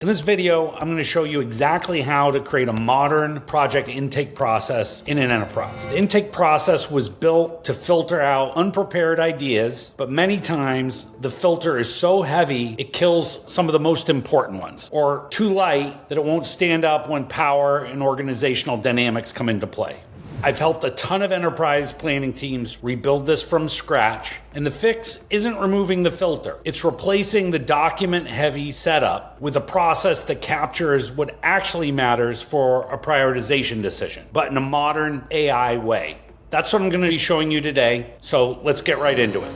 In this video, I'm going to show you exactly how to create a modern project intake process in an enterprise. The intake process was built to filter out unprepared ideas, but many times the filter is so heavy it kills some of the most important ones, or too light that it won't stand up when power and organizational dynamics come into play. I've helped a ton of enterprise planning teams rebuild this from scratch, and the fix isn't removing the filter. It's replacing the document-heavy setup with a process that captures what actually matters for a prioritization decision, but in a modern AI way. That's what I'm going to be showing you today, so let's get right into it.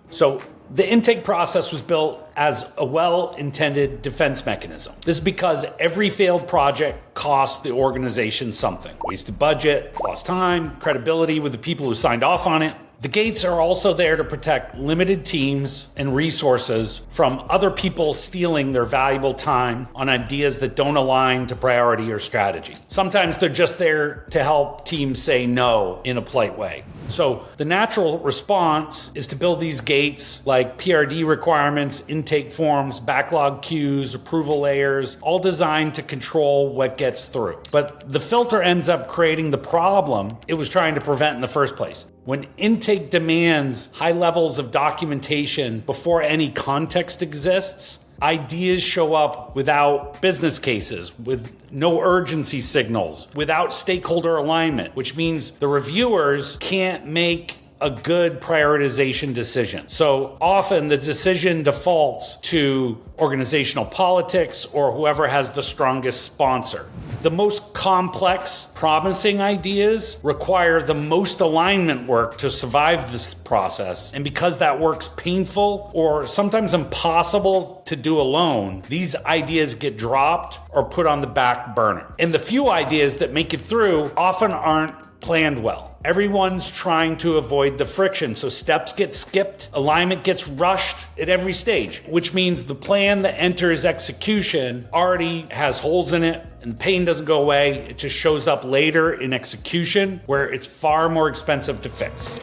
So the intake process was built as a well-intended defense mechanism. This is because every failed project costs the organization something. Wasted budget, lost time, credibility with the people who signed off on it. The gates are also there to protect limited teams and resources from other people stealing their valuable time on ideas that don't align to priority or strategy. Sometimes they're just there to help teams say no in a polite way. So the natural response is to build these gates like PRD requirements, intake forms, backlog queues, approval layers, all designed to control what gets through. But the filter ends up creating the problem it was trying to prevent in the first place. When intake demands high levels of documentation before any context exists, ideas show up without business cases, with no urgency signals, without stakeholder alignment, which means the reviewers can't make a good prioritization decision. So often the decision defaults to organizational politics or whoever has the strongest sponsor. The most complex, promising ideas require the most alignment work to survive this process. And because that work's painful or sometimes impossible to do alone, these ideas get dropped or put on the back burner. And the few ideas that make it through often aren't planned well. Everyone's trying to avoid the friction, so steps get skipped, alignment gets rushed at every stage, which means the plan that enters execution already has holes in it, and the pain doesn't go away. It just shows up later in execution, where it's far more expensive to fix.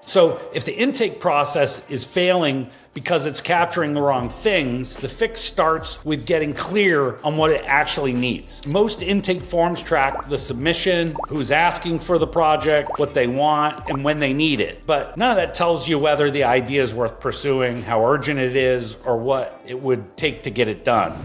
So if the intake process is failing because it's capturing the wrong things, the fix starts with getting clear on what it actually needs. Most intake forms track the submission, who's asking for the project, what they want, and when they need it. But none of that tells you whether the idea is worth pursuing, how urgent it is, or what it would take to get it done.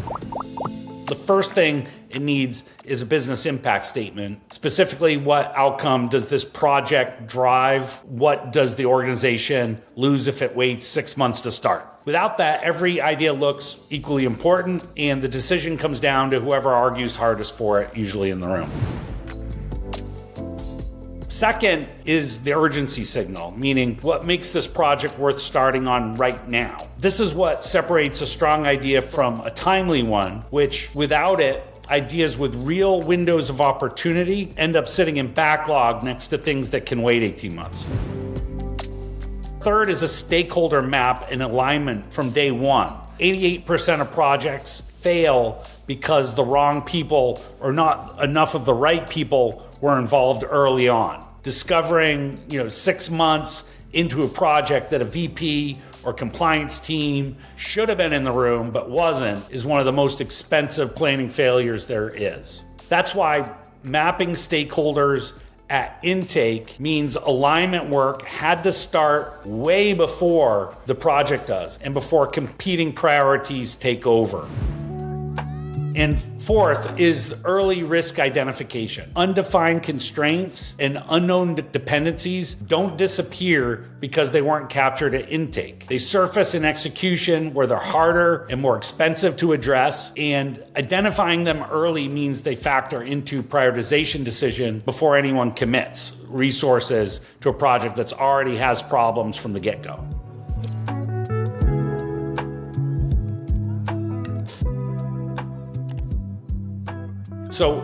The first thing it needs is a business impact statement. Specifically, what outcome does this project drive? What does the organization lose if it waits 6 months to start? Without that, every idea looks equally important, and the decision comes down to whoever argues hardest for it, usually in the room. Second is the urgency signal, meaning what makes this project worth starting on right now. This is what separates a strong idea from a timely one, which without it, ideas with real windows of opportunity end up sitting in backlog next to things that can wait 18 months. Third is a stakeholder map and alignment from day one. 88% of projects fail because the wrong people or not enough of the right people were involved early on. Discovering, 6 months into a project that a VP or compliance team should have been in the room but wasn't is one of the most expensive planning failures there is. That's why mapping stakeholders at intake means alignment work had to start way before the project does and before competing priorities take over. And fourth is early risk identification. Undefined constraints and unknown dependencies don't disappear because they weren't captured at intake. They surface in execution where they're harder and more expensive to address, and identifying them early means they factor into prioritization decision before anyone commits resources to a project that's already has problems from the get-go. So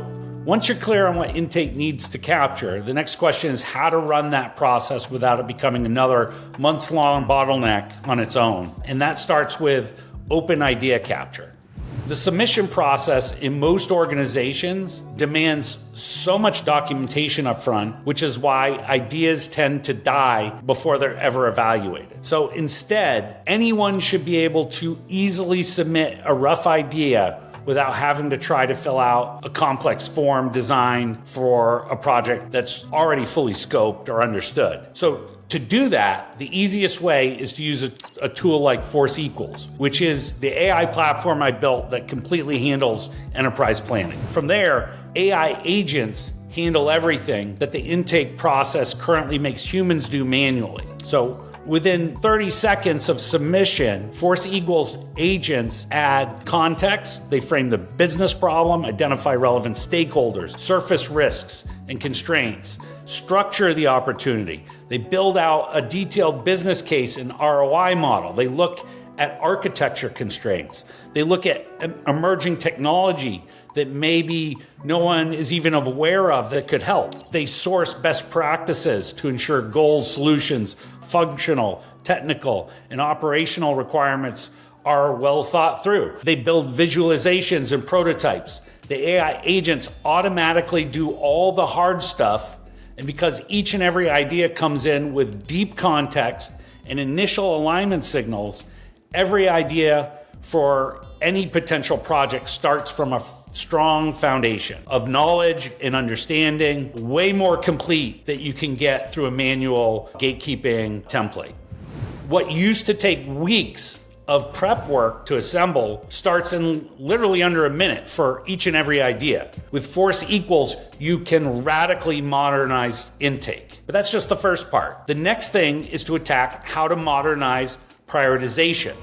once you're clear on what intake needs to capture, the next question is how to run that process without it becoming another months-long bottleneck on its own. And that starts with open idea capture. The submission process in most organizations demands so much documentation up front, which is why ideas tend to die before they're ever evaluated. So instead, anyone should be able to easily submit a rough idea without having to try to fill out a complex form designed for a project that's already fully scoped or understood. So to do that, the easiest way is to use a tool like Force Equals, which is the AI platform I built that completely handles enterprise planning. From there, AI agents handle everything that the intake process currently makes humans do manually. So within 30 seconds of submission, Force Equals agents add context, they frame the business problem, identify relevant stakeholders, surface risks and constraints, structure the opportunity. They build out a detailed business case and ROI model. They look at architecture constraints. They look at emerging technology that maybe no one is even aware of that could help. They source best practices to ensure goals, solutions, functional, technical, and operational requirements are well thought through. They build visualizations and prototypes. The AI agents automatically do all the hard stuff, and because each and every idea comes in with deep context and initial alignment signals, every idea for any potential project starts from a strong foundation of knowledge and understanding, way more complete that you can get through a manual gatekeeping template. What used to take weeks of prep work to assemble starts in literally under a minute for each and every idea. With Force Equals, you can radically modernize intake. But that's just the first part. The next thing is to attack how to modernize prioritization.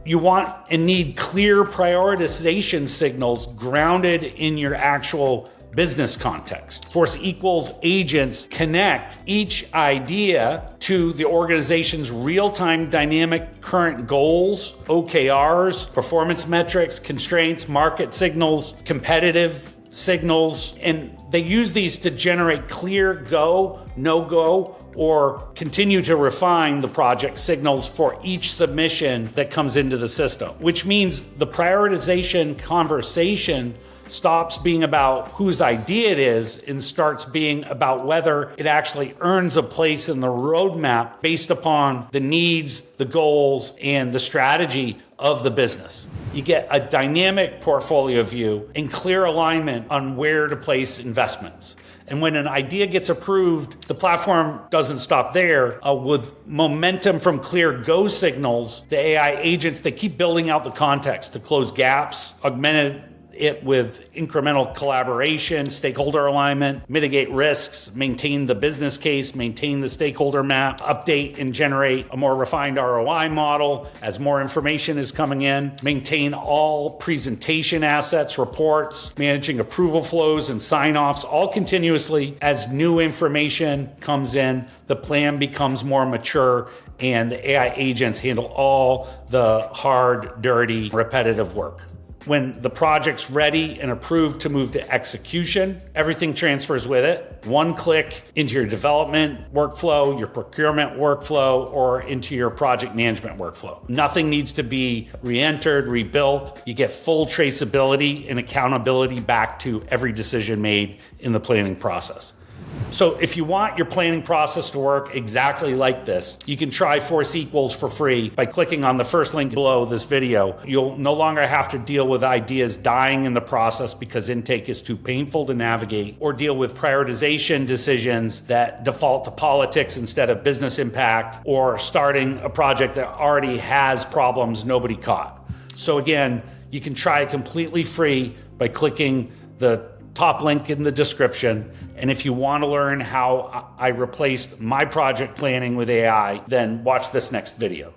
You want and need clear prioritization signals grounded in your actual business context. Force Equals agents connect each idea to the organization's real-time dynamic current goals, OKRs, performance metrics, constraints, market signals, competitive signals, and they use these to generate clear go, no-go, or continue to refine the project signals for each submission that comes into the system, which means the prioritization conversation stops being about whose idea it is and starts being about whether it actually earns a place in the roadmap based upon the needs, the goals, and the strategy of the business. You get a dynamic portfolio view and clear alignment on where to place investments. And when an idea gets approved, the platform doesn't stop there. With momentum from clear go signals, the AI agents, they keep building out the context to close gaps, augmented it with incremental collaboration, stakeholder alignment, mitigate risks, maintain the business case, maintain the stakeholder map, update and generate a more refined ROI model as more information is coming in, maintain all presentation assets, reports, managing approval flows and sign-offs, all continuously. As new information comes in, the plan becomes more mature and the AI agents handle all the hard, dirty, repetitive work. When the project's ready and approved to move to execution, everything transfers with it. One click into your development workflow, your procurement workflow, or into your project management workflow. Nothing needs to be re-entered, rebuilt. You get full traceability and accountability back to every decision made in the planning process. So if you want your planning process to work exactly like this, you can try Force Equals for free by clicking on the first link below this video. You'll no longer have to deal with ideas dying in the process because intake is too painful to navigate, or deal with prioritization decisions that default to politics instead of business impact, or starting a project that already has problems nobody caught. So again, you can try it completely free by clicking the top link in the description. And if you want to learn how I replaced my project planning with AI, then watch this next video.